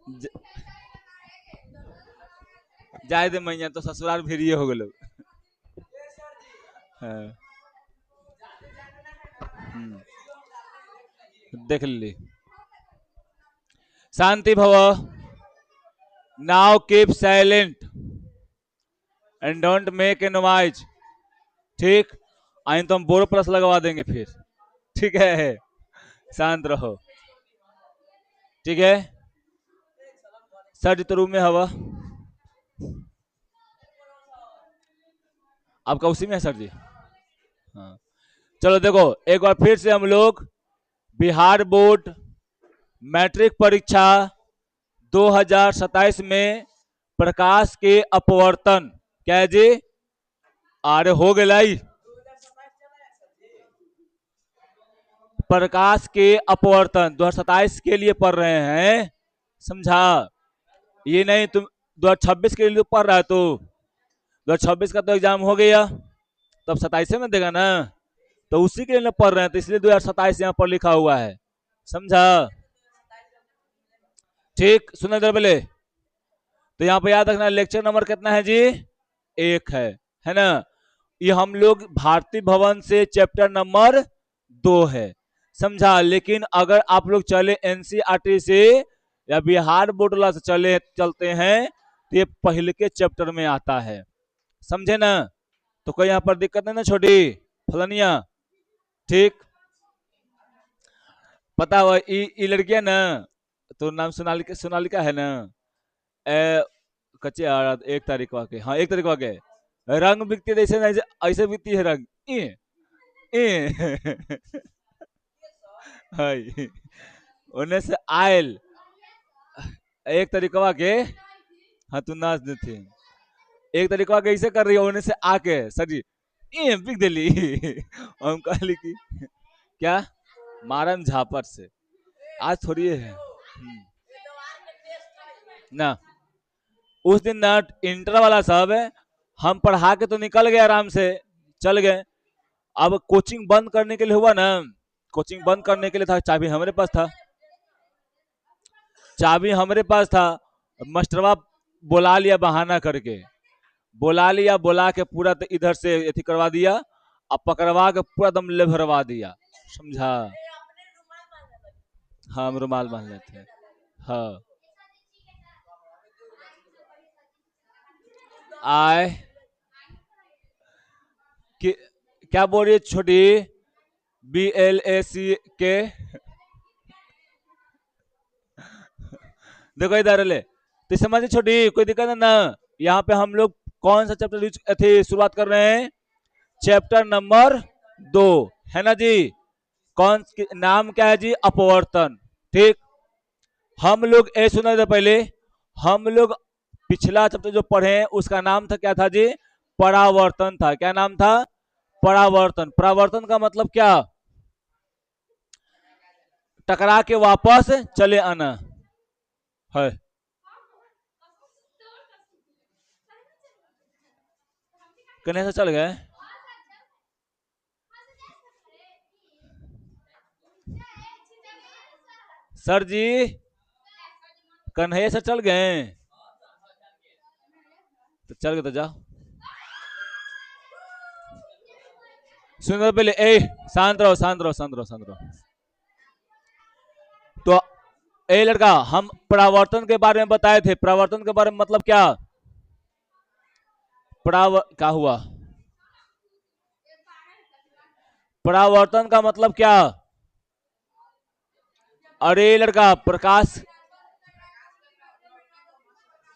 ज- जाए दे मैया तो ससुराल भेड़िए हो गए लोग। हाँ, हम्म, देख ली। शांति भव। Now keep silent and don't make a noise. ठीक। आई तो हम बोरो प्लस लगवा देंगे फिर। ठीक है। शांत रहो। ठीक है। सर जी तो रूम में हवा आपका उसी में है सर जी। हाँ। चलो देखो एक बार फिर से हम लोग बिहार बोर्ड मैट्रिक परीक्षा 2027 में प्रकाश के अपवर्तन क्या है जी। अरे हो गई। प्रकाश के अपवर्तन 2027 के लिए पढ़ रहे हैं। समझा। ये नहीं तुम 2026 के लिए पढ़ रहा है तो 2026 का तो एग्जाम हो गया तो अब 27 में देगा ना। तो उसी के लिए पढ़ रहे हैं तो इसलिए 2027 यहाँ पर लिखा हुआ है। समझा। ठीक सुना इधर पहले। तो यहाँ पे याद रखना लेक्चर नंबर कितना है जी। एक है ना। ये हम लोग भारतीय भवन से चैप्टर नंबर 2 है। समझा। लेकिन अगर आप लोग चले एनसीईआरटी से या बिहार बोर्ड वाला से चलते हैं तो ये पहले के चैप्टर में आता है। समझे ना। तो कोई यहाँ पर दिक्कत नहीं ना छोटी फलनिया। ठीक। पता हुआ ये लड़कियां ना तो नाम सोनालिका सोनालिका है ना। ए, कच्चे एक तारीख वाके हाँ 1 तारीख वाके रंग बिकती है ऐसे ऐसे ऐसे बिकती है रंग हाय उन्हें से आयल 1 तारीख वाके हाँ तू नाच देती 1 तारीख वाके ऐसे कर रही है उन्हें से आके सर जी बिक दिली हम कहली की क्या मारन झापट से आज थोड़ी है ना। उस दिन ना इंटर वाला सब हम पढ़ा के तो निकल गए आराम से चल गए। अब कोचिंग बंद करने के लिए हुआ ना। कोचिंग बंद करने के लिए था चाबी हमारे पास था। चाबी हमारे पास था। मास्टरवा बुला लिया बहाना करके बुला लिया बुला के पूरा तो इधर से अथी करवा दिया। अब पकड़वा के पूरा दम ले भरवा दिया। समझा। हाँ हम रुमाल बांध लेते हैं। हाँ आए कि, क्या बोल रही है छोटी BLAC के देखो इधर ले तो समझे छोटी कोई दिक्कत है ना। यहाँ पे हम लोग कौन सा चैप्टर थे शुरुआत कर रहे हैं। चैप्टर नंबर 2 है ना जी। कौन नाम क्या है जी अपवर्तन। ठीक। हम लोग ए सुना था पहले हम लोग पिछला चैप्टर जो पढ़े उसका नाम था क्या था जी परावर्तन था। क्या नाम था परावर्तन। परावर्तन का मतलब क्या टकरा के वापस चले आना है। कन्हैया से चल गए सर जी कन्हैया से चल गए तो चल गए तो जाओ। सुनो पहले ए शांत रहो शांत रहो शांत रहो शांत रहो। तो ए लड़का हम परावर्तन के बारे में बताए थे। परावर्तन के बारे में मतलब क्या क्या हुआ परावर्तन का मतलब क्या। अरे लड़का प्रकाश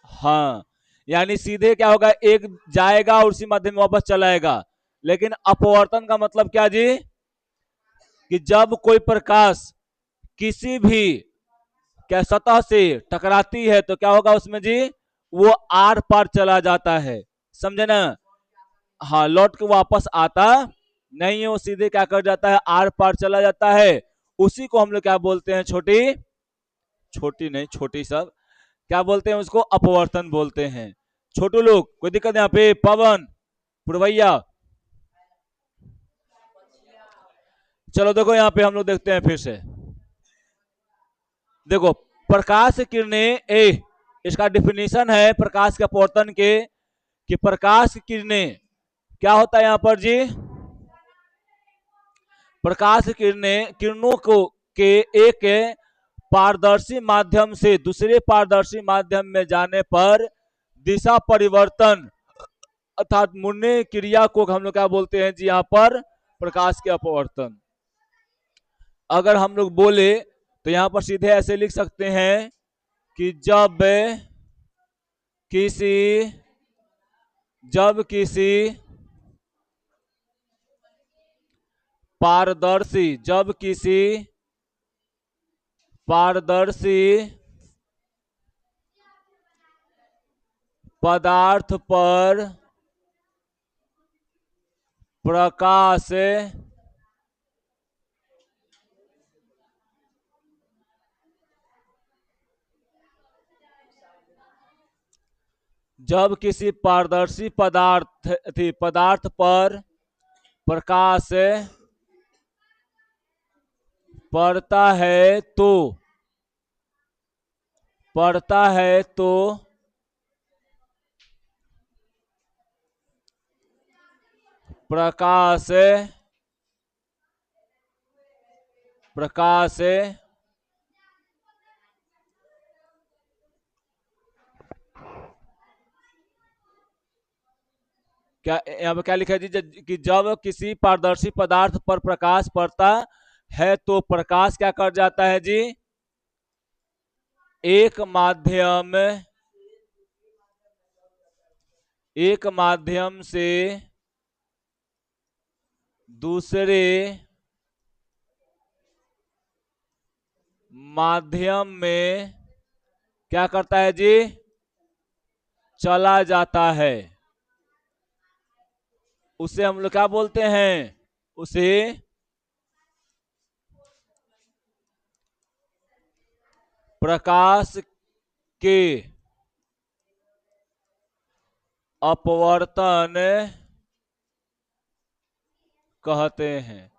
हाँ यानी सीधे क्या होगा एक जाएगा और उसी माध्यम में वापस चलाएगा। लेकिन अपवर्तन का मतलब क्या जी कि जब कोई प्रकाश किसी भी क्या सतह से टकराती है तो क्या होगा उसमें जी वो आर पार चला जाता है। समझे ना। हाँ लौट के वापस आता नहीं है वो सीधे क्या कर जाता है आर पार चला जाता है। उसी को हम लोग क्या बोलते हैं छोटी छोटी नहीं छोटी सब क्या बोलते हैं उसको अपवर्तन बोलते हैं। छोटू लोग कोई दिक्कत यहाँ पे पवन पुरवैया। चलो देखो यहाँ पे हम लोग देखते हैं फिर से। देखो प्रकाश किरणें इसका डिफिनीशन है प्रकाश के अपवर्तन के कि प्रकाश किरणें क्या होता है यहां पर जी, प्रकाश किरणों को के एक पारदर्शी माध्यम से दूसरे पारदर्शी माध्यम में जाने पर दिशा परिवर्तन अर्थात मुड़ने क्रिया को हम लोग क्या बोलते हैं जी यहाँ पर प्रकाश के अपवर्तन। अगर हम लोग बोले तो यहाँ पर सीधे ऐसे लिख सकते हैं कि जब किसी पारदर्शी पदार्थ पर प्रकाश जब किसी पारदर्शी पदार्थ पर प्रकाश पड़ता है तो प्रकाश क्या यहाँ पे क्या लिखा है जी कि जब किसी पारदर्शी पदार्थ पर प्रकाश पड़ता है तो प्रकाश क्या कर जाता है जी, एक माध्यम से दूसरे माध्यम में क्या करता है जी, चला जाता है। उसे हम लोग क्या बोलते हैं, उसे प्रकाश के अपवर्तन कहते हैं।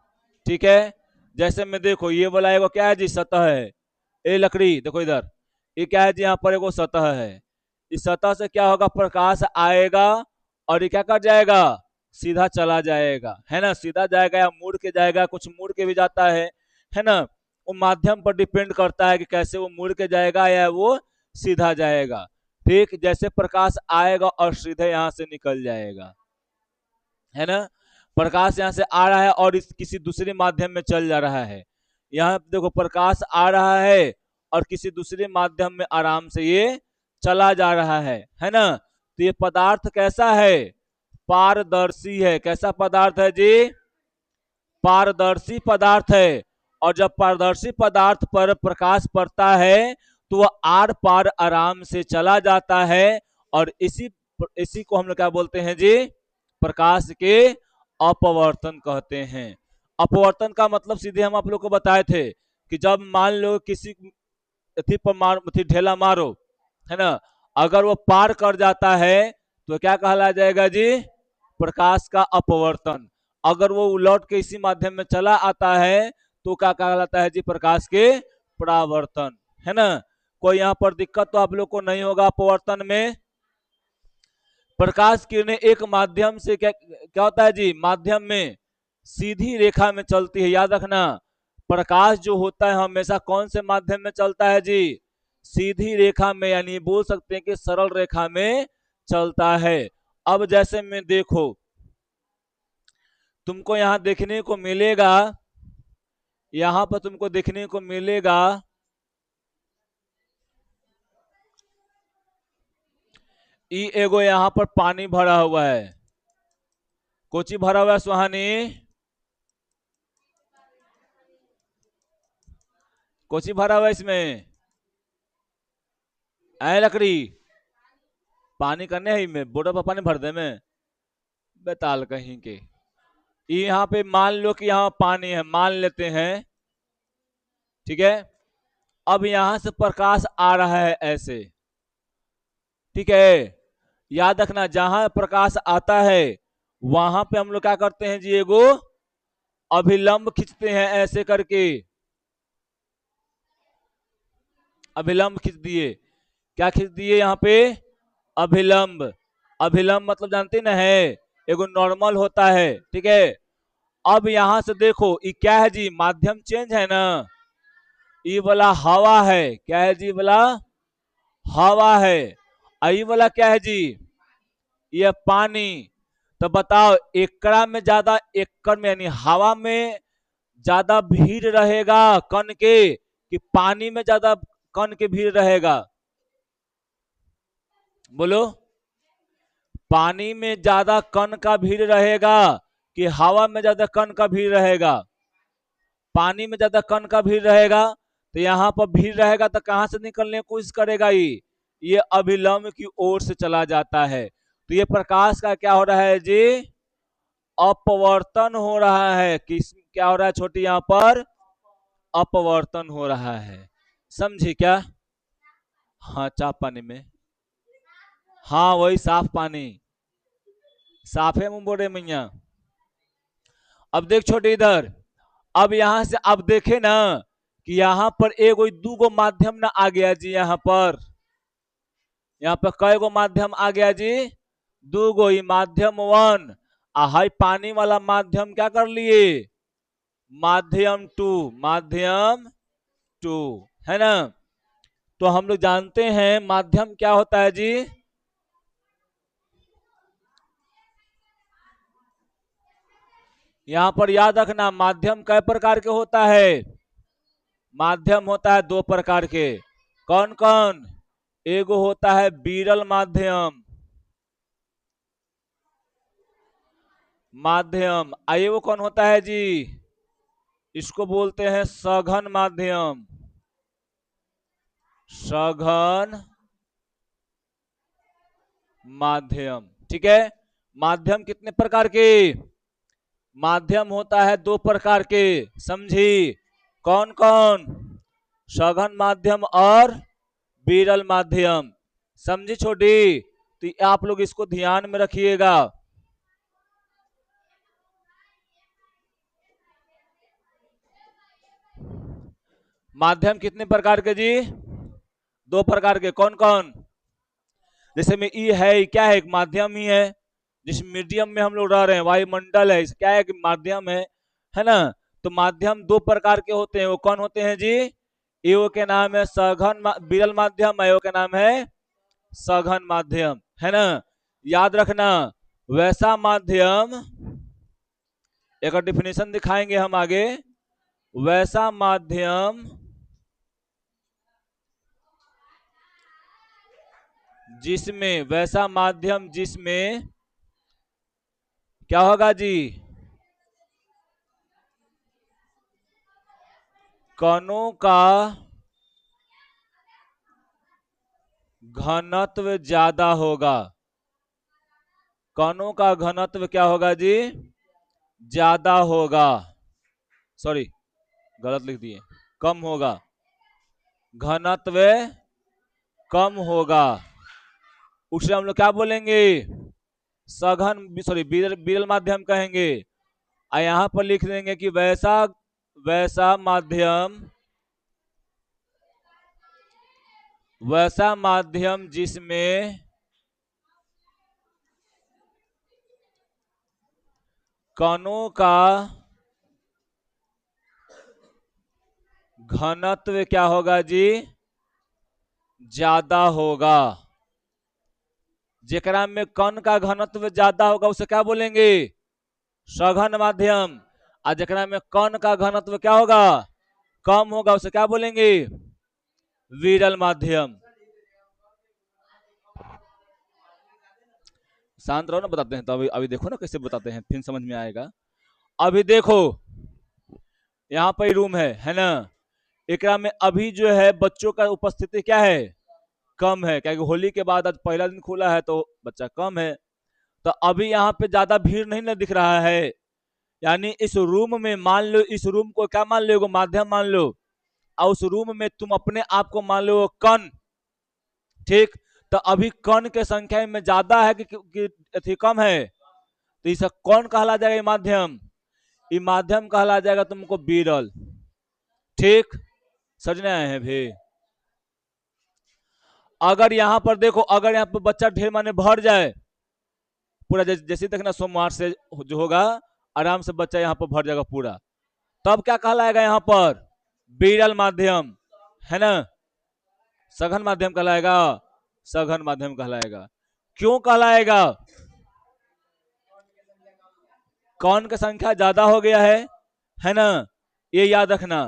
ठीक है, जैसे मैं देखो ये बोला एगो क्या है जी, सतह है। ये लकड़ी देखो इधर, ये क्या है जी, यहाँ पर एगो सतह है। इस सतह से क्या होगा, प्रकाश आएगा और ये क्या कर जाएगा, सीधा चला जाएगा, है ना, सीधा जाएगा या मुड़ के जाएगा, कुछ मुड़ के भी जाता है ना। वो माध्यम पर डिपेंड करता है कि कैसे वो मुड़ के जाएगा या वो सीधा जाएगा। ठीक, जैसे प्रकाश आएगा और सीधे यहाँ से निकल जाएगा, है ना। प्रकाश यहाँ से आ रहा है और इस किसी दूसरे माध्यम में चल जा रहा है। यहाँ देखो प्रकाश आ रहा है और किसी दूसरे माध्यम में आराम से ये चला जा रहा है ना। तो ये पदार्थ कैसा है, पारदर्शी है। कैसा पदार्थ है जी, पारदर्शी पदार्थ है। और जब पारदर्शी पदार्थ पर प्रकाश पड़ता है तो वह आर पार आराम से चला जाता है और इसी को हम लोग क्या बोलते हैं जी, प्रकाश के अपवर्तन कहते हैं। अपवर्तन का मतलब सीधे हम आप लोग को बताए थे कि जब मान लो किसी पर ढेला मारो, है ना, अगर वो पार कर जाता है तो क्या कहला जाएगा जी, प्रकाश का अपवर्तन। अगर वो उलट के इसी माध्यम में चला आता है तो क्या कहलाता है जी, प्रकाश के परावर्तन, है ना। कोई यहाँ पर दिक्कत तो आप लोग को नहीं होगा अपवर्तन में। प्रकाश किरणें एक माध्यम से क्या होता है जी, माध्यम में सीधी रेखा में चलती है। याद रखना, प्रकाश जो होता है हमेशा कौन से माध्यम में चलता है जी, सीधी रेखा में, यानी बोल सकते हैं कि सरल रेखा में चलता है। अब जैसे में देखो, तुमको यहां देखने को मिलेगा, यहां पर तुमको देखने को मिलेगा एगो यहाँ पर पानी भरा हुआ है। कोची भरा हुआ है सुहानी, कोची भरा हुआ है इसमें, आए लकड़ी पानी करने है में बोरा पर पानी भर दे में बेताल कहीं के। यहाँ पे मान लो कि यहाँ पानी है, मान लेते हैं, ठीक है। अब यहां से प्रकाश आ रहा है ऐसे, ठीक है। याद रखना, जहां प्रकाश आता है वहां पे हम लोग क्या करते हैं जी, एगो अभिलंब खींचते हैं ऐसे करके, अभिलंब खींच दिए। क्या खींच दिए यहाँ पे? अभिलंब। अभिलंब मतलब जानते ना है, एगो नॉर्मल होता है, ठीक है। अब यहां से देखो ये क्या है जी, माध्यम चेंज है ना, ये वाला हवा है, क्या है जी वाला? हवा है। ये वाला क्या है जी? ये पानी। तो बताओ एकड़ा में ज्यादा, एकड़ में यानी हवा में ज्यादा भीड़ रहेगा कण के, कि पानी में ज्यादा कण के भीड़ रहेगा? बोलो। पानी में ज्यादा कण का भीड़ रहेगा कि हवा में ज्यादा कण का भीड़ रहेगा? पानी में ज्यादा कण का भीड़ रहेगा। तो यहाँ पर भीड़ रहेगा तो कहां से निकलने की कोशिश करेगा? ये अभिलंब की ओर से चला जाता है। तो ये प्रकाश का क्या हो रहा है जी? अपवर्तन हो रहा है। किस क्या हो रहा है छोटी? यहाँ पर अपवर्तन हो रहा है। समझी क्या? हाँ, चाप पानी में, हाँ वही साफ पानी, साफे मुंह बोले मैया। अब देख छोटे इधर, अब यहां से अब देखे ना कि यहाँ पर एगो दूगो माध्यम ना आ गया जी। यहाँ पर कई गो माध्यम आ गया जी? दूगो। ही माध्यम वन, हाई पानी वाला माध्यम क्या कर लिए? माध्यम टू। माध्यम टू है ना। तो हम लोग जानते हैं माध्यम क्या होता है जी? यहां पर याद रखना माध्यम कई प्रकार के होता है। माध्यम होता है दो प्रकार के। कौन कौन? एगो होता है विरल माध्यम, माध्यम। एगो कौन होता है जी? इसको बोलते हैं सघन माध्यम। सघन माध्यम, ठीक है। माध्यम कितने प्रकार के? माध्यम होता है दो प्रकार के, समझी? कौन कौन? सघन माध्यम और विरल माध्यम। समझी छोटी? तो आप लोग इसको ध्यान में रखिएगा। माध्यम कितने प्रकार के जी? दो प्रकार के। कौन कौन? जैसे में ई है, क्या है? एक माध्यम ही है। जिस मीडियम में हम लोग रह रहे हैं, वायुमंडल है, क्या है कि माध्यम है ना। तो माध्यम दो प्रकार के होते हैं। वो कौन होते हैं जी? एगो के नाम है सघन विरल माध्यम, एगो के नाम है सघन माध्यम, है ना। याद रखना वैसा माध्यम, एक डिफिनेशन दिखाएंगे हम आगे। वैसा माध्यम जिसमें, वैसा माध्यम जिसमें क्या होगा जी? कणों का घनत्व ज्यादा होगा। कणों का घनत्व क्या होगा जी? ज्यादा होगा। सॉरी, गलत लिख दिए, कम होगा। घनत्व कम होगा, उसे हम लोग क्या बोलेंगे? सघन, सॉरी विरल माध्यम कहेंगे। और यहां पर लिख देंगे कि वैसा वैसा माध्यम, वैसा माध्यम जिसमें कणों का घनत्व क्या होगा जी? ज्यादा होगा। जेकरा में कण का घनत्व ज्यादा होगा उसे क्या बोलेंगे? सघन माध्यम। और जेकरा में कण का घनत्व क्या होगा? कम होगा, उसे क्या बोलेंगे? विरल माध्यम। शांत रहो ना, बताते हैं। तो अभी अभी देखो ना कैसे बताते हैं, फिर समझ में आएगा। अभी देखो यहाँ पर रूम है ना। एकरा में अभी जो है बच्चों का उपस्थिति क्या है? कम है, क्योंकि होली के बाद आज पहला दिन खुला है तो बच्चा कम है। तो अभी यहाँ पे ज्यादा भीड़ नहीं ना दिख रहा है। यानी इस रूम में मान लो, इस रूम को क्या मान लो? माध्यम मान लो। और उस रूम में तुम अपने आप को मान लो कण, ठीक। तो अभी कण के संख्या में ज्यादा है कि कम है? तो इसे कौन कहला जाएगा? ये माध्यम। ये माध्यम कहला जाएगा तुमको विरल, ठीक। समझने आए हैं भी? अगर यहां पर देखो, अगर यहां पर बच्चा ढेर माने भर जाए पूरा, जैसे देखना सोमवार से जो होगा आराम से बच्चा यहाँ पर भर जाएगा पूरा, तब क्या कहलाएगा यहाँ पर? विरल माध्यम, है ना? सघन माध्यम कहलाएगा, सघन माध्यम कहलाएगा। क्यों कहलाएगा? कौन का संख्या ज्यादा हो गया है ना? ये याद रखना।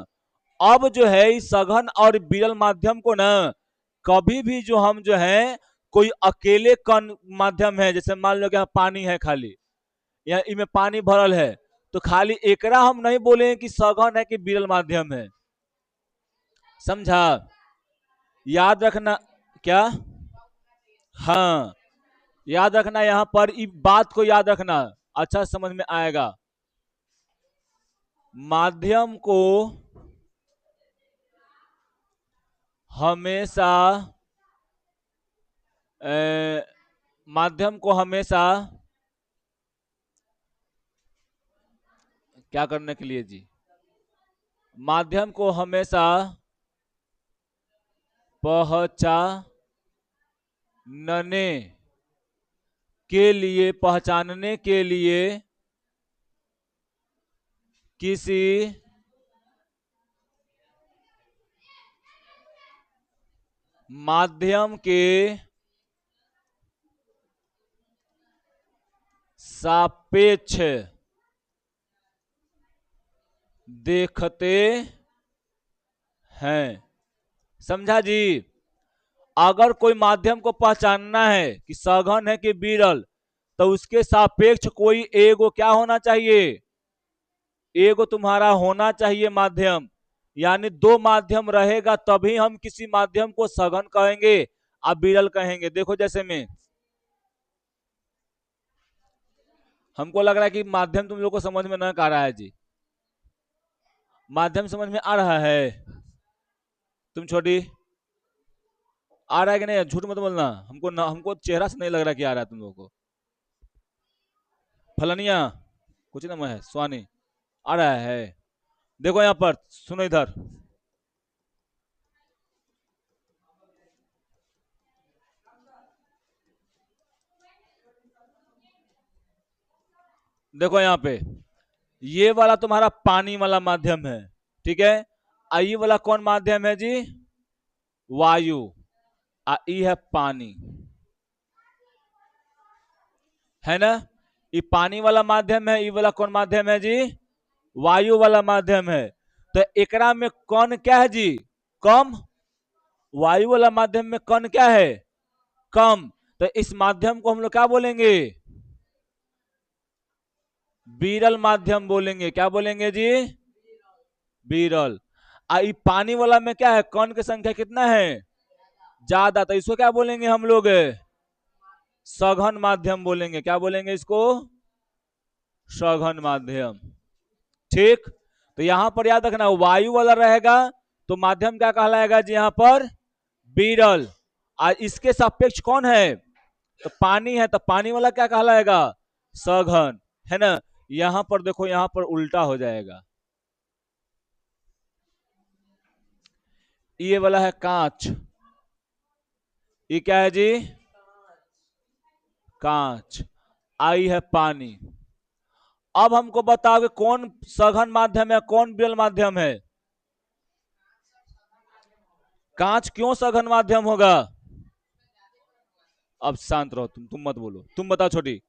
अब जो है इस सघन और विरल माध्यम को ना कभी भी जो हम जो है कोई अकेले कण माध्यम है, जैसे मान लो कि यहाँ पानी है खाली, या इनमें पानी भरल है, तो खाली एकरा हम नहीं बोले कि सघन है कि विरल माध्यम है। समझा? याद रखना क्या? हाँ, याद रखना, यहां पर इस बात को याद रखना, अच्छा समझ में आएगा। माध्यम को हमेशा माध्यम को हमेशा क्या करने के लिए जी? माध्यम को हमेशा पहचानने पहचानने के लिए किसी माध्यम के सापेक्ष देखते हैं। समझा जी? अगर कोई माध्यम को पहचानना है कि सघन है कि विरल, तो उसके सापेक्ष कोई एगो क्या होना चाहिए? एगो तुम्हारा होना चाहिए माध्यम। यानी दो माध्यम रहेगा तभी हम किसी माध्यम को सघन कहेंगे और विरल कहेंगे। देखो जैसे में हमको लग रहा है कि माध्यम तुम लोग को समझ में नहीं आ रहा है जी। माध्यम समझ में आ रहा है? तुम छोटी आ रहा है कि नहीं? झूठ मत बोलना, हमको चेहरा से नहीं लग रहा कि आ रहा है तुम लोगों को। फलनिया कुछ नाम है, स्वानी आ रहा है? देखो यहाँ पर सुनो, इधर देखो, यहाँ पे ये वाला तुम्हारा पानी वाला माध्यम है, ठीक है? ये वाला कौन माध्यम है जी? वायु। ये है पानी, है ना? ये पानी वाला माध्यम है, ये वाला कौन माध्यम है जी? वायु वाला माध्यम है। तो एकरा में कौन क्या है जी? कम। वायु वाला माध्यम में कौन क्या है? कम। तो इस माध्यम को हम लोग क्या बोलेंगे? विरल माध्यम बोलेंगे। क्या बोलेंगे जी? विरल। पानी वाला में क्या है? कण की संख्या कितना है? ज्यादा, तो इसको क्या बोलेंगे हम लोग? सघन माध्यम बोलेंगे। क्या बोलेंगे इसको? सघन माध्यम। ठीक। तो यहां पर याद रखना, वायु वाला रहेगा तो माध्यम क्या कहलाएगा जी? यहां पर विरल। इसके सापेक्ष कौन है? तो पानी है, तो पानी वाला क्या कहलाएगा? सघन, है ना? यहां पर देखो, यहां पर उल्टा हो जाएगा। ये वाला है कांच, ये क्या है जी? कांच। आई है पानी। अब हमको बताओ कि कौन सघन माध्यम है, कौन विरल माध्यम है? कांच क्यों सघन माध्यम होगा? अब शांत रहो, तुम मत बोलो, तुम बताओ छोटी,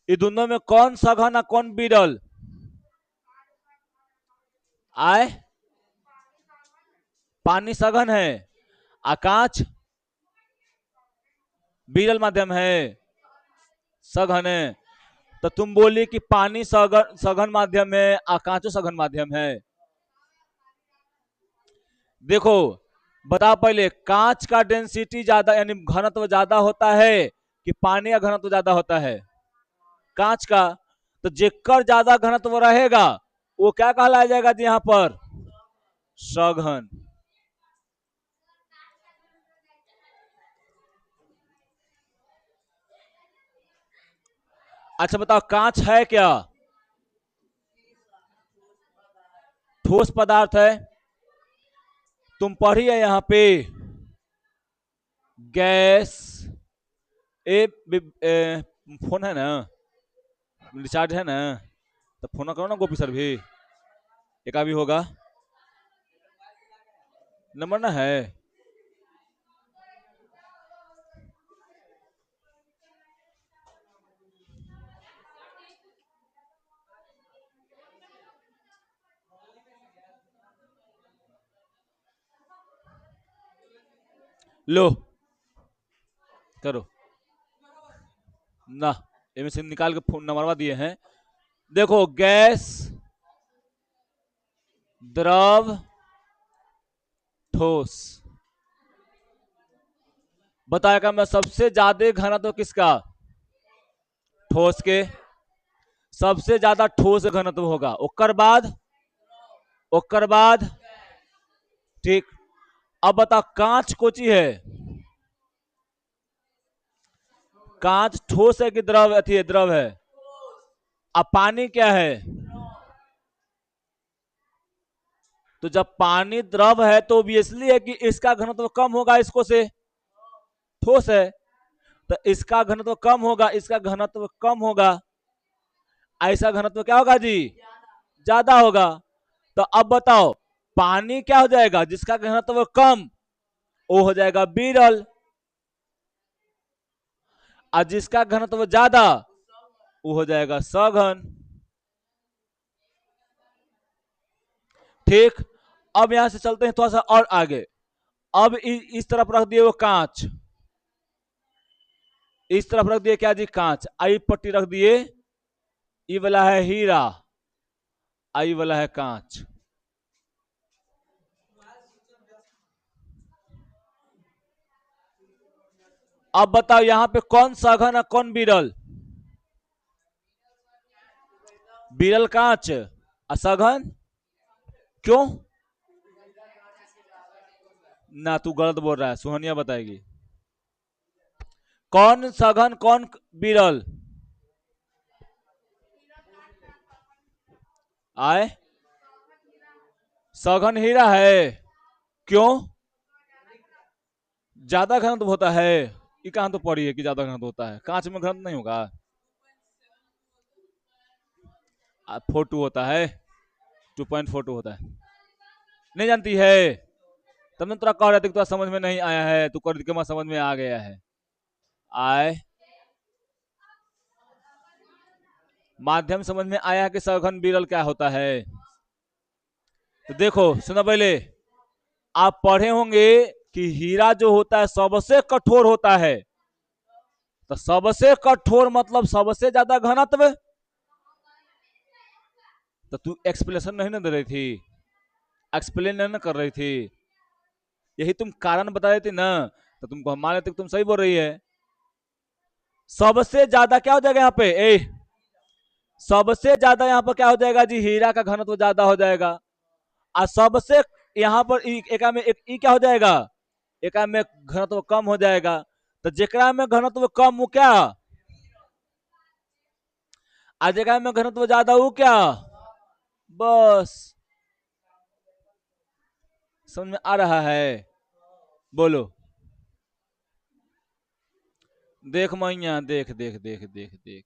ये दोनों में कौन सघन है कौन विरल? आए, पानी सघन है, कांच विरल माध्यम है, सघन है। तो तुम बोली कि पानी सघन सघन माध्यम है, कांचो सघन माध्यम है। देखो बताओ पहले, कांच का डेंसिटी ज्यादा यानी घनत्व ज्यादा होता है कि पानी का घनत्व ज्यादा होता है? कांच का। तो जेकर ज्यादा घनत्व रहेगा वो क्या कहलाया जाएगा जी? यहां पर सघन। अच्छा बताओ, कांच है क्या? ठोस पदार्थ है। तुम पढ़ी है यहाँ पे गैस फोन है ना, रिचार्ज है ना, तो फोन करो ना गोपी सर भी, एक भी होगा नंबर ना है। लो करो ना, इनमें से निकाल के फोन नंबरवा दिए हैं। देखो गैस, द्रव, ठोस। बताएगा मैं सबसे ज्यादा घनत्व तो किसका, ठोस के। सबसे ज्यादा ठोस घनत्व होगा, ओकर बाद ठीक। अब बता कांच कोची है, कांच ठोस है कि द्रव अथी है, द्रव है। अब पानी क्या है, तो जब पानी द्रव है तो ऑब्वियसली है कि इसका घनत्व कम होगा इसको से, ठोस है तो इसका घनत्व कम होगा, इसका घनत्व कम होगा, ऐसा घनत्व क्या होगा जी, ज्यादा होगा। तो अब बताओ पानी क्या हो जाएगा, जिसका घनत्व कम वो हो जाएगा बीरल, और जिसका घनत्व ज्यादा वो हो जाएगा सघन। ठीक। अब यहां से चलते हैं थोड़ा सा और आगे। अब इस तरफ रख दिए वो कांच, इस तरफ रख दिए क्या जी, कांच। आई पट्टी रख दिए, ये वाला है हीरा, आई वाला है कांच। अब बताओ यहां पे कौन सघन है कौन बिरल, बिरल कांच असघन, क्यों ना, तू गलत बोल रहा है, सुहनिया बताएगी। कौन सघन कौन बिरल, आए सघन हीरा है, क्यों, ज्यादा घनत्व होता है। ये कहां तो पड़ी है कि ज्यादा घनत्व होता है, कांच में घनत्व नहीं होगा, 4.2 होता है, 2.42 होता है, नहीं जानती है, तब ने तुरा कह रहे थे कि तुरा समझ में नहीं आया है, तू कर के समझ में आ गया है। आए माध्यम समझ में आया कि सघन बिरल क्या होता है। तो देखो सुनो पहले, आप पढ़े होंगे कि हीरा जो होता है सबसे कठोर होता है, तो सबसे कठोर मतलब सबसे ज्यादा घनत्व। तो तू एक्सप्लेनेशन नहीं ना दे रही थी, एक्सप्लेन नहीं ना कर रही थी, यही तुम कारण बता देती ना, तो तुमको हम मान लेते तुम सही बोल रही है। सबसे ज्यादा क्या हो जाएगा यहाँ पे, सबसे ज्यादा यहाँ पर क्या हो जाएगा जी, हीरा का घनत्व ज्यादा हो जाएगा। और सबसे यहाँ पर एका में एक क्या हो जाएगा, एका में घनत्व कम हो जाएगा। तो जेकरा में घनत्व कम वो क्या, और जेकरा में घनत्व ज्यादा वो क्या, बस। समझ में आ रहा है, बोलो। देख मैया, देख देख देख देख देख,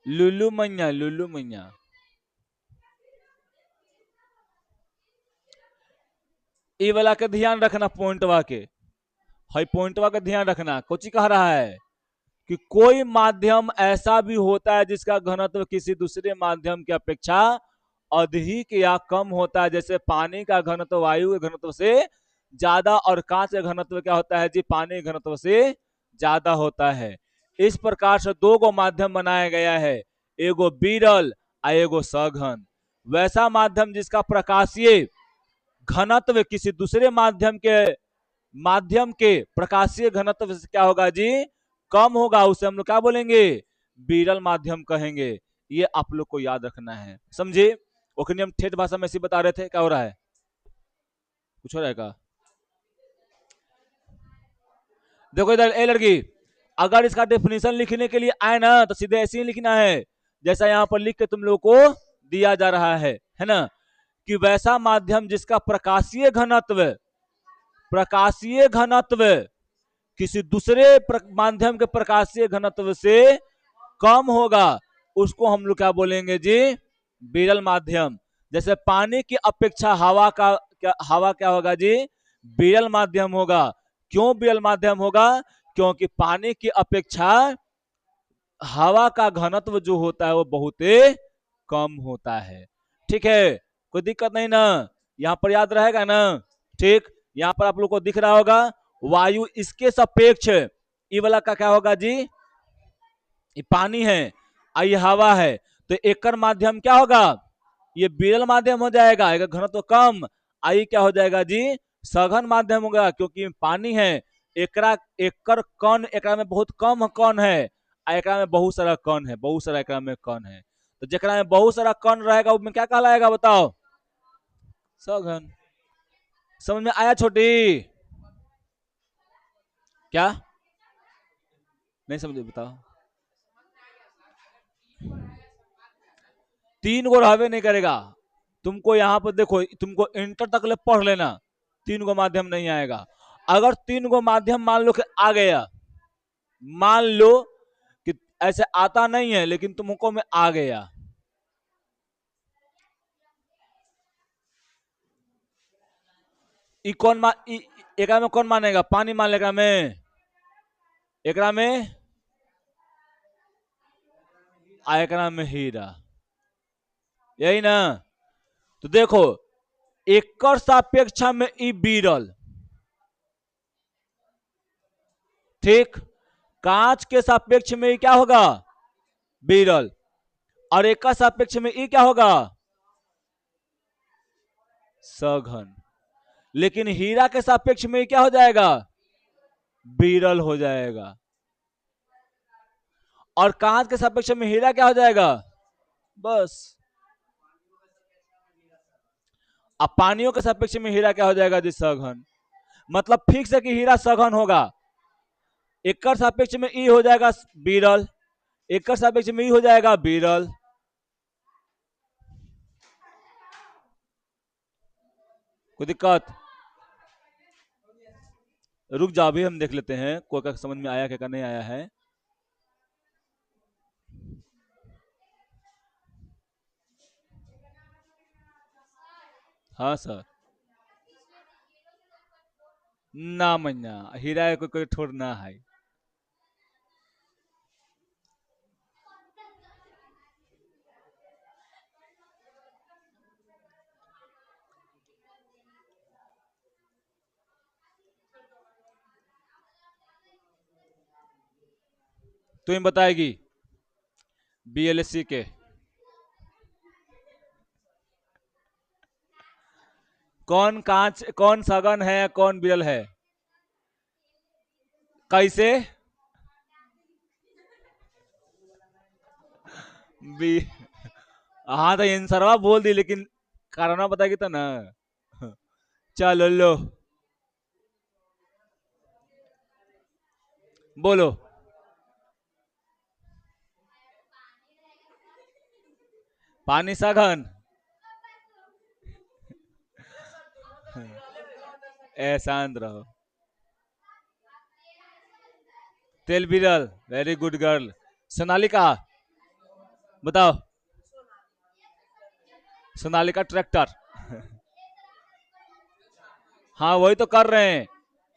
लुल्लू मैया, लुल्लू मैया। ये वाला के ध्यान रखना, पॉइंटवा के, हाई पॉइंटवा का ध्यान रखना। कोची कह रहा है कि कोई माध्यम ऐसा भी होता है जिसका घनत्व किसी दूसरे माध्यम की अपेक्षा अधिक या कम होता है, जैसे पानी का घनत्व वायु के घनत्व से ज्यादा, और कांच का घनत्व क्या होता है जी, पानी के घनत्व से ज्यादा होता है। इस प्रकार से दो गो माध्यम बनाया गया है, एगो बीरल और एगो सघन। वैसा माध्यम जिसका प्रकाशीय घनत्व किसी दूसरे माध्यम के प्रकाशीय घनत्व से क्या होगा जी, कम होगा, उसे हम लोग क्या बोलेंगे, बीरल माध्यम कहेंगे। ये आप लोग को याद रखना है, समझे। ओखनी हम ठेठ भाषा में ऐसे बता रहे थे, क्या हो रहा है, कुछ हो रहा है का। देखो इधर, ए लड़की, अगर इसका डेफिनेशन लिखने के लिए आए ना तो सीधे ऐसे ही लिखना है जैसा यहाँ पर लिख के तुम लोग को दिया जा रहा है ना, कि वैसा माध्यम जिसका प्रकाशीय घनत्व किसी दूसरे माध्यम के प्रकाशीय घनत्व से कम होगा उसको हम लोग क्या बोलेंगे जी, विरल माध्यम। जैसे पानी की अपेक्षा हवा क्या होगा जी, विरल माध्यम होगा। क्यों विरल माध्यम होगा? क्योंकि पानी की अपेक्षा हवा का घनत्व जो होता है वो बहुत कम होता है। ठीक है, कोई दिक्कत नहीं ना, यहाँ पर याद रहेगा ना। ठीक, यहाँ पर आप लोग को दिख रहा होगा वायु इसके सापेक्ष, ये वाला का क्या होगा जी, ये पानी है, ये हवा है, तो एक माध्यम क्या होगा, ये विरल माध्यम हो जाएगा, घनत्व कम। आई क्या हो जाएगा जी, सघन माध्यम होगा, क्योंकि पानी है, एकरा एकर कण एकरा में बहुत कम कण है, एकरा में बहुत सारा कण है, बहुत सारा एकरा में कण है। तो जेकरा में बहुत सारा कण रहेगा उसमें क्या कहलाएगा बताओ, सघन। समझ में आया छोटी? क्या नहीं समझे बताओ? तीन गो रहबे नहीं करेगा। तुमको यहाँ पर देखो, तुमको इंटर तक ले पढ़ लेना, तीन गो माध्यम नहीं आएगा। अगर तीन गो माध्यम मान लो कि आ गया, मान लो कि ऐसे आता नहीं है लेकिन तुमको में आ गया, एकरा में कौन मानेगा, पानी मान लेगा में, एकरा में एकरा में हीरा, यही ना। तो देखो एकर सापेक्षा में ई विरल, ठीक, कांच के सापेक्ष में क्या होगा, विरल, और एक का सापेक्ष में ई क्या होगा, सघन। लेकिन हीरा के सापेक्ष में क्या हो जाएगा, विरल हो जाएगा, और कांच के सापेक्ष में हीरा क्या हो जाएगा, बस। अब पानियों के सापेक्ष में हीरा क्या हो जाएगा जी, सघन। मतलब फिक्स है कि हीरा सघन होगा। एक सापेक्ष में ई हो जाएगा विरल, एक सापेक्ष में ई हो जाएगा विरल। कोई दिक्कत? रुक जाओ, अभी हम देख लेते हैं कोई का समझ में आया क्या नहीं आया है। हाँ सर, ना मन्ना हीरा कोई कोई ठोर ना है। तुम्हें बताएगी बीएलएससी के, कौन कांच, कौन सघन है, कौन विरल है, कैसे बी। हाँ तो आंसरवा बोल दी लेकिन कारण बताएगी तो ना। चलो लो बोलो। पानी सघन, ए शांत रहो। तेल विरल, वेरी गुड गर्ल। सोनालिका बताओ, सोनालिका ट्रैक्टर। हाँ वही तो कर रहे हैं।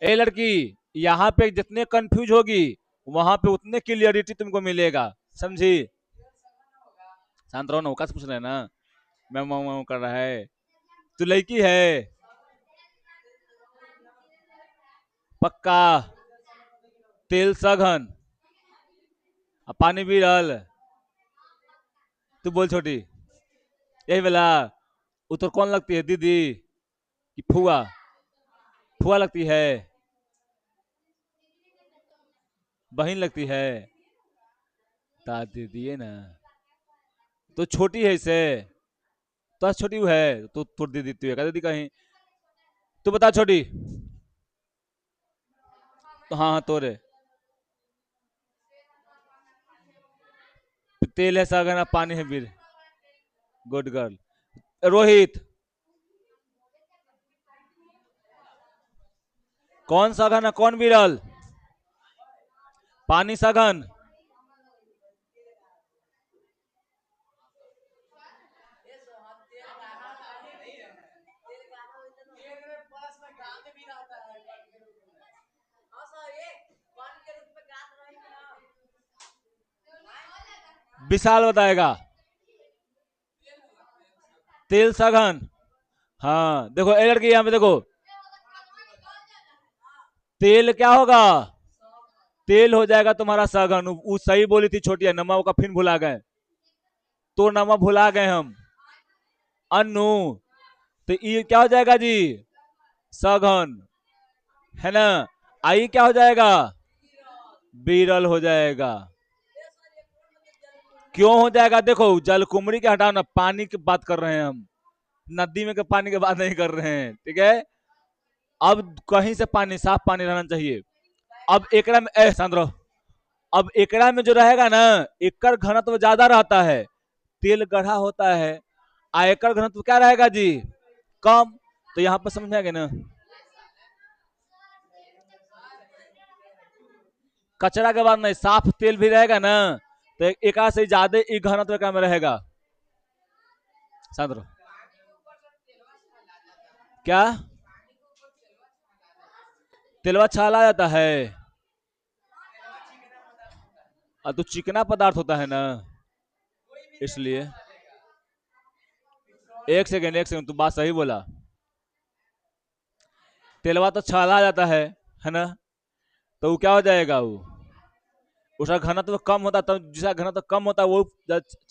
ए लड़की, यहाँ पे जितने कंफ्यूज होगी वहां पे उतने क्लियरिटी तुमको मिलेगा, समझी? शांत रहो ना, वो कैसे पूछ रहे हैं ना, मैं कर रहा है। तू लड़की है पक्का, तेल सघन, पानी विरल, तू बोल छोटी, यही वाला उत्तर कौन लगती है, दीदी कि फुआ? फुआ लगती है, बहन लगती है, दादी दिए ना, तो छोटी है इसे, तो छोटी है तो तोड़ दीदी, तू दीदी कहीं, तू बता छोटी। तो हाँ हाँ तोरे, तेल है सागर, पानी है वीर, गुड गर्ल। रोहित, कौन सागर ना कौन विरल? पानी सघन, विशाल बताएगा। तेल सघन, हाँ देखो ए लड़की यहाँ पे देखो, तेल क्या होगा, तेल हो जाएगा तुम्हारा सघन। वो सही बोली थी छोटी नमा का, फिर भुला गए तो नमा भुला गए हम। अनु, तो ये क्या हो जाएगा जी, सघन, है ना। आई क्या हो जाएगा, विरल हो जाएगा। क्यों हो जाएगा, देखो जलकुंभी के हटाओ ना, पानी की बात कर रहे हैं हम, नदी में के पानी की बात नहीं कर रहे हैं, ठीक है। अब कहीं से पानी, साफ पानी रहना चाहिए। अब एकड़ा में सांद्रो, अब एकड़ा में जो रहेगा ना, एकड़ घनत्व ज्यादा रहता है, तेल गढ़ा होता है, आयकर घनत्व क्या रहेगा जी, कम। तो यहाँ पर समझ में आ गया ना, कचरा के बाद नहीं, साफ तेल भी रहेगा ना, तो एक से ज्यादा एक घनत्व का में रहेगा। सांद्रो क्या, तेलवा छाला जाता है, तो चिकना पदार्थ होता है ना, इसलिए। एक सेकेंड एक सेकेंड, तू बात सही बोला, तेलवा तो छाला जाता है ना, तो वो क्या हो जाएगा, वो उसका घनत्व कम होता है, तो जिसका घनत्व कम होता है वो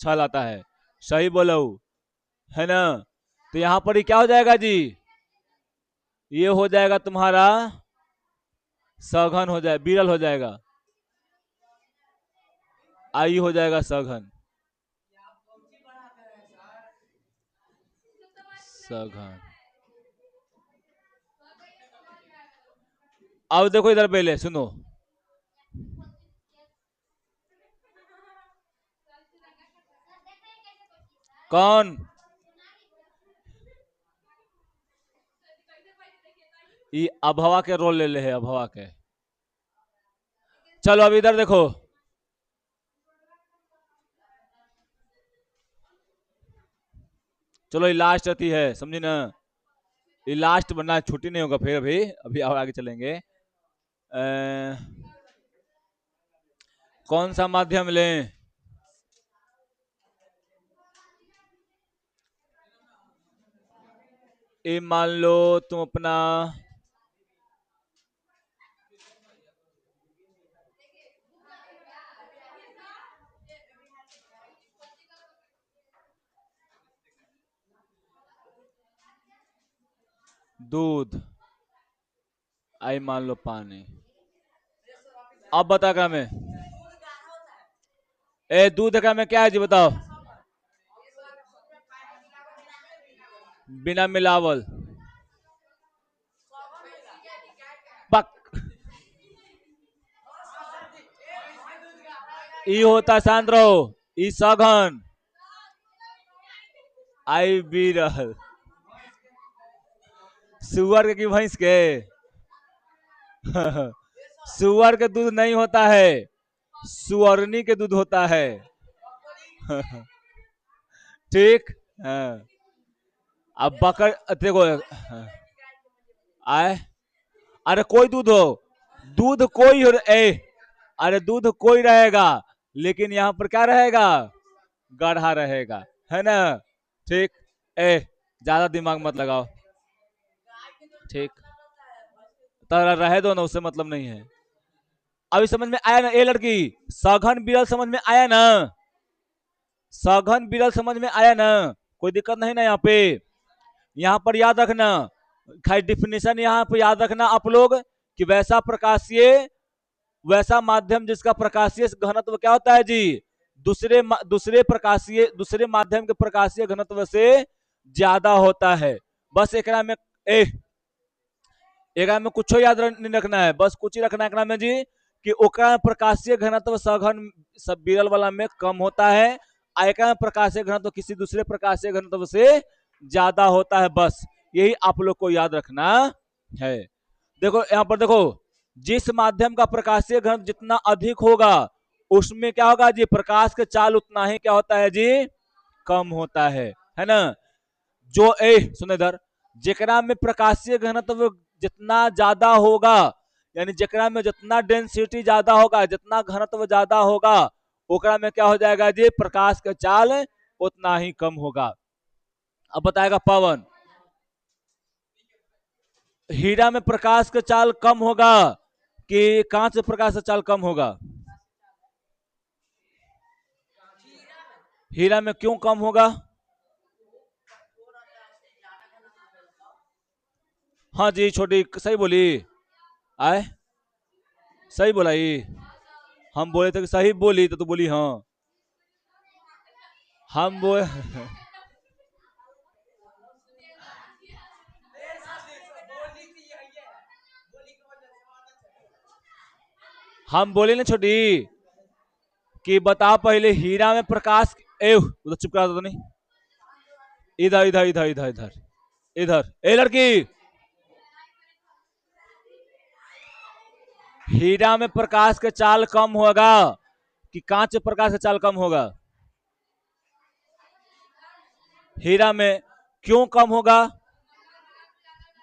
छलाता है, सही बोलो, है ना। तो यहाँ पर ही क्या हो जाएगा जी, ये हो जाएगा तुम्हारा सघन, हो जाए विरल हो जाएगा, आई हो जाएगा सघन, सघन। अब देखो इधर पहले सुनो, कौन, ये अभवा के रोल ले ले है, अभवा के। चलो अब इधर देखो, चलो ये लास्ट आती है, समझी ना, ये लास्ट बनना, छुट्टी नहीं होगा फिर, अभी अभी और आगे चलेंगे। कौन सा माध्यम लें, ये मान लो तुम अपना दूध, आई मान लो पानी। अब बता क्या मैं, ए दूध का में क्या है जी बताओ, बिना मिलावल, पक, ई होता सांद्रो, ई सघन, आई विरल। सुअर के की भैंस के सुअर के दूध नहीं होता है, सुअरनी के दूध होता है। ठीक, हाँ। अब बकर देखो, हाँ, आए, अरे कोई दूध हो, दूध कोई हो, अरे दूध कोई रहेगा, लेकिन यहाँ पर क्या रहेगा, गाढ़ा रहेगा, है ना। ठीक, ज्यादा दिमाग मत लगाओ, ठीक, तो रहे दो ना, उससे मतलब नहीं है। अभी समझ में आया ना, ए लड़की, सघन बिरल समझ में आया ना, सघन बिरल समझ में आया ना, कोई दिक्कत नहीं ना यहाँ पे। यहाँ पर याद रखना, खाली डिफिनेशन यहाँ पे याद रखना आप लोग, कि वैसा प्रकाशीय, वैसा माध्यम जिसका प्रकाशीय घनत्व क्या होता है जी, दूसरे प्रकाशीय, दूसरे माध्यम के प्रकाशीय घनत्व से ज्यादा होता है। बस एक में एक में कुछ याद नहीं रखना है, बस कुछ ही रखना है में जी, कि ओकरा प्रकाशीय घनत्व सघन सब विरल वाला में कम होता है, एक में प्रकाशीय घनत्व किसी दूसरे प्रकाशीय घनत्व से ज्यादा होता है, बस यही आप लोग को याद रखना है। देखो यहाँ पर देखो, जिस माध्यम का प्रकाशीय घनत्व जितना अधिक होगा उसमें क्या होगा जी, प्रकाश के चाल उतना ही क्या होता है जी, कम होता है ना। जो सुने इधर, जेकरा में प्रकाशीय घनत्व जितना ज्यादा होगा, यानी जेकरा में जितना डेंसिटी ज्यादा होगा, जितना घनत्व ज्यादा होगा, ओकरा में क्या हो जाएगा जी, प्रकाश का चाल उतना ही कम होगा। अब बताएगा पवन, हीरा में प्रकाश का चाल कम होगा कि कांच में प्रकाश का चाल कम होगा? हीरा में क्यों कम होगा? हाँ जी छोटी सही बोली। आए, सही बोला ये। हम बोले थे कि सही बोली तो तू बोली हाँ। हम बोले हम बोले ना छोटी कि बता पहले, हीरा में प्रकाश उधर चुप करा दो तो नहीं, इधर इधर इधर इधर इधर इधर, ए लड़की, हीरा में प्रकाश का चाल कम होगा कि कांच में प्रकाश का चाल कम होगा? हीरा में क्यों कम होगा?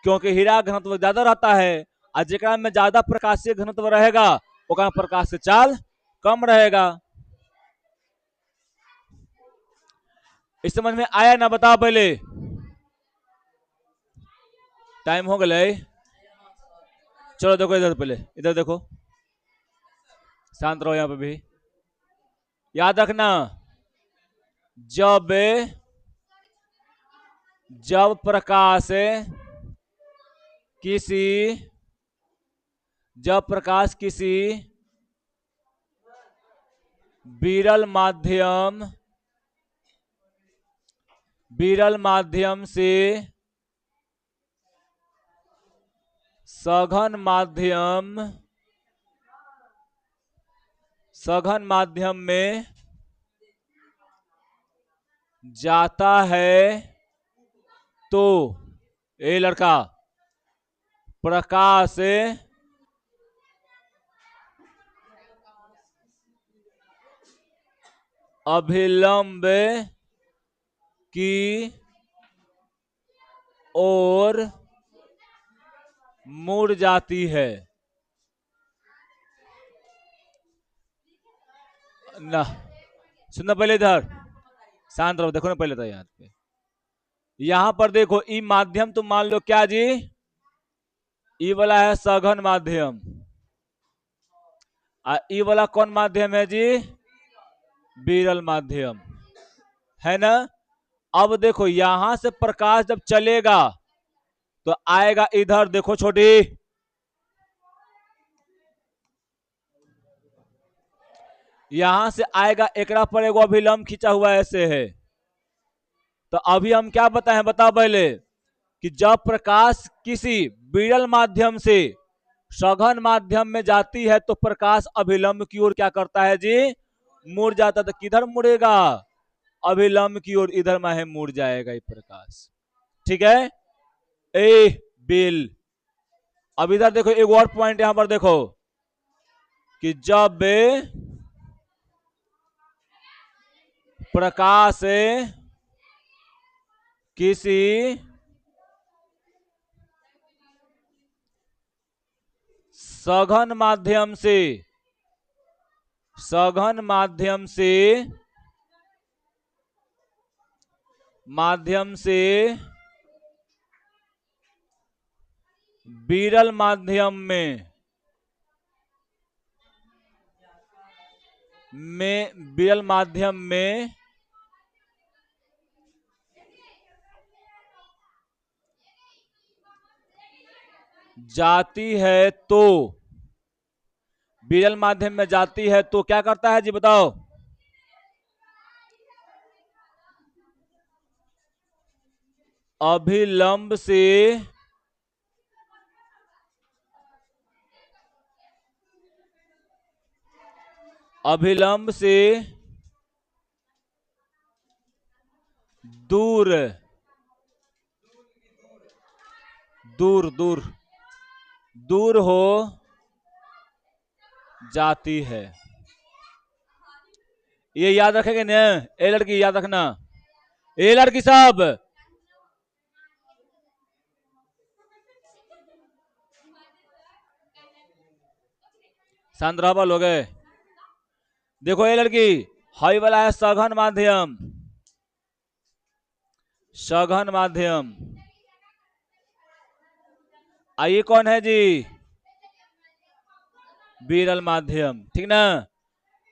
क्योंकि हीरा घनत्व ज्यादा रहता है, और जेकरा में ज्यादा प्रकाशीय घनत्व रहेगा ओकरा प्रकाश से चाल कम रहेगा। इस समझ में आया ना? बताओ पहले, टाइम हो गए। चलो देखो इधर, पहले इधर देखो, शांत रहो यहाँ पे भी। याद रखना, जब जब प्रकाश किसी जब प्रकाश किसी विरल माध्यम से सघन माध्यम में जाता है तो, ए लड़का, प्रकाश अभिलंब की ओर मुड़ जाती है ना। सुनना पहले, इधर शांत रहो, देखो ना पहले तो यहाँ पे, यहां पर देखो, ई माध्यम तुम मान लो क्या जी, ई वाला है सघन माध्यम, ई वाला कौन माध्यम है जी, विरल माध्यम, है ना। अब देखो यहां से प्रकाश जब चलेगा तो आएगा इधर, देखो छोटी, यहां से आएगा, एकरा पर एगो अभिलंब खींचा हुआ ऐसे है। तो अभी हम क्या बताएं, बताओ पहले, कि जब प्रकाश किसी विरल माध्यम से सघन माध्यम में जाती है तो प्रकाश अभिलंब की ओर क्या करता है जी, मुड़ जाता। तो किधर मुड़ेगा, अभिलंब की ओर, इधर में मुड़ जाएगा ये प्रकाश, ठीक है। ए बिल, अब इधर देखो एक और पॉइंट यहां पर देखो, कि जब प्रकाश किसी सघन माध्यम से विरल माध्यम विरल माध्यम में जाती है तो, विरल माध्यम में जाती है तो क्या करता है जी, बताओ? अभिलंब से दूर दूर दूर दूर हो जाती है। ये याद रखेंगे ना, ए लड़की याद रखना, ए लड़की सब शांत रहो लोग। देखो ये लड़की, हाई वाला है सघन माध्यम, सघन माध्यम। आइए कौन है जी, विरल माध्यम, ठीक ना।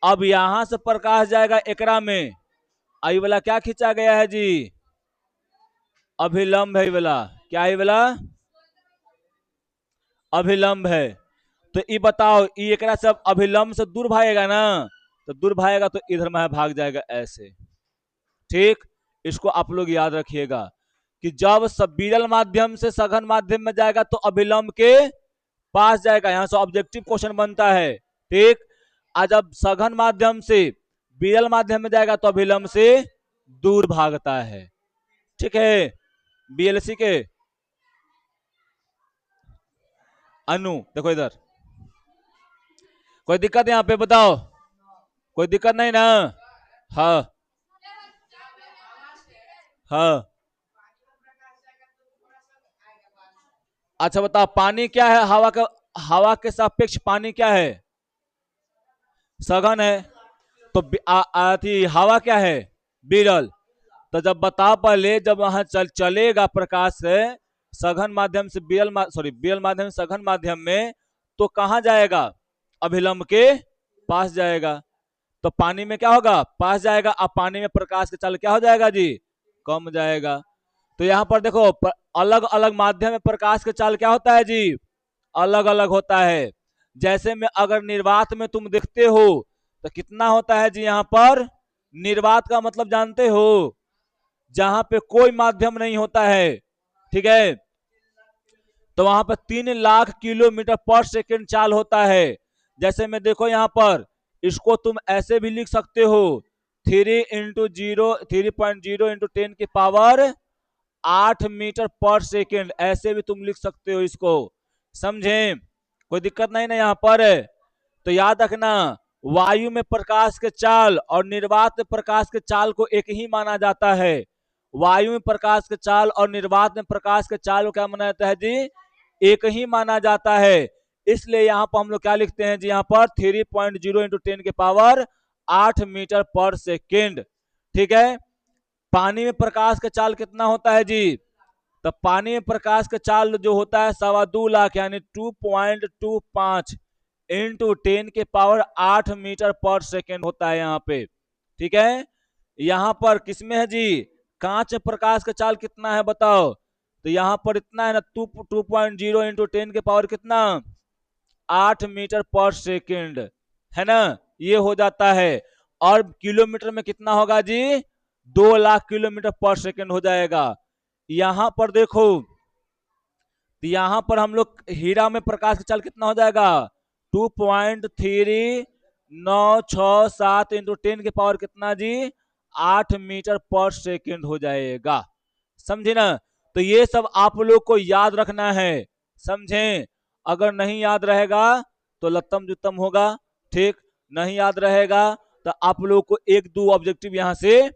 अब यहां से प्रकाश जाएगा एकरा में, आई वाला क्या खींचा गया है जी, अभिलंब है ये वाला, क्या है वाला, अभिलंब है। तो ये बताओ, ये एकरा से अभिलंब से दूर भागेगा ना, तो दूर भागेगा तो इधर में भाग जाएगा ऐसे, ठीक। इसको आप लोग याद रखिएगा कि जब सब विरल माध्यम से सघन माध्यम में जाएगा तो अभिलंब के पास जाएगा, यहां से ऑब्जेक्टिव क्वेश्चन बनता है, ठीक। आज जब सघन माध्यम से विरल माध्यम में जाएगा तो अभिलंब से दूर भागता है, ठीक है। बीएलसी के अनु देखो इधर, कोई दिक्कत यहाँ पे बताओ, कोई दिक्कत नहीं ना। हाँ हाँ, अच्छा बताओ पानी क्या है, हवा का, हवा के सापेक्ष पानी क्या है, सघन है। तो हवा क्या है, विरल। तो जब बताओ पहले, जब वहां चलेगा प्रकाश से सघन माध्यम से विरल माध्यम से सघन माध्यम में, तो कहां जाएगा, अभिलंब के पास जाएगा। तो पानी में क्या होगा, पास जाएगा। अब पानी में प्रकाश का चाल क्या हो जाएगा जी, कम जाएगा। तो यहाँ पर देखो, अलग अलग माध्यम में प्रकाश का चाल क्या होता है जी, अलग अलग होता है। जैसे में अगर निर्वात में तुम देखते हो तो कितना होता है जी, यहाँ पर निर्वात का मतलब जानते हो, जहां पे कोई माध्यम नहीं होता है, ठीक है। तो वहां पर 3 लाख किलोमीटर पर सेकेंड चाल होता है। जैसे में देखो यहाँ पर, इसको तुम ऐसे भी लिख सकते हो, 3 × 10⁸ ऐसे भी तुम लिख सकते हो इसको, समझे, कोई दिक्कत नहीं ना यहाँ पर। तो याद रखना, वायु में प्रकाश के चाल और निर्वात में प्रकाश के चाल को एक ही माना जाता है। वायु में प्रकाश के चाल और निर्वात में प्रकाश के चाल को क्या माना जाता है जी, एक ही माना जाता है। इसलिए यहाँ पर हम लोग क्या लिखते हैं जी, यहाँ पर 3.0 × 10⁸ ठीक है। पानी में प्रकाश का चाल कितना होता है जी, तो पानी में प्रकाश का चाल जो होता है 2.25 लाख, यानी 2.25 इंटू 10⁸ होता है यहाँ पे, ठीक है। यहाँ पर किसमें है जी, कांच प्रकाश का चाल कितना है बताओ, तो यहाँ पर इतना है ना, 2.0 इंटू 10 कितना, 8 मीटर पर सेकेंड, है ना, ये हो जाता है। और किलोमीटर में कितना होगा जी, 2 लाख किलोमीटर पर सेकेंड हो जाएगा। यहां पर देखो, तो यहां पर हम लोग हीरा में प्रकाश का चाल कितना हो जाएगा, 2.3967 इंटू 10 कितना जी, 8 मीटर पर सेकेंड हो जाएगा, समझे ना। तो ये सब आप लोग को याद रखना है, समझे। अगर नहीं याद रहेगा तो लत्तम जुत्तम होगा, ठीक। नहीं याद रहेगा तो आप लोग को 1-2 ऑब्जेक्टिव यहां से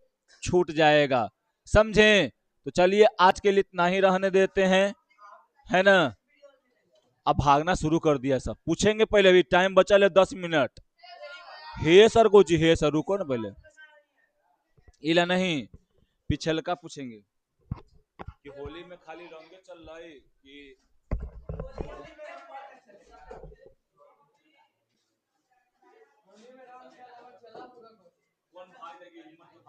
छूट जाएगा, समझे। तो चलिए आज के लिए इतना ही रहने देते हैं, है ना। अब भागना शुरू कर दिया सब, पूछेंगे पहले, अभी टाइम बचा ले 10 मिनट। हे सर को जी, हे सर रुको ना पहले, इला नहीं, पिछलका पूछेंगे कि होली में खाली रंगे चल रहा है कि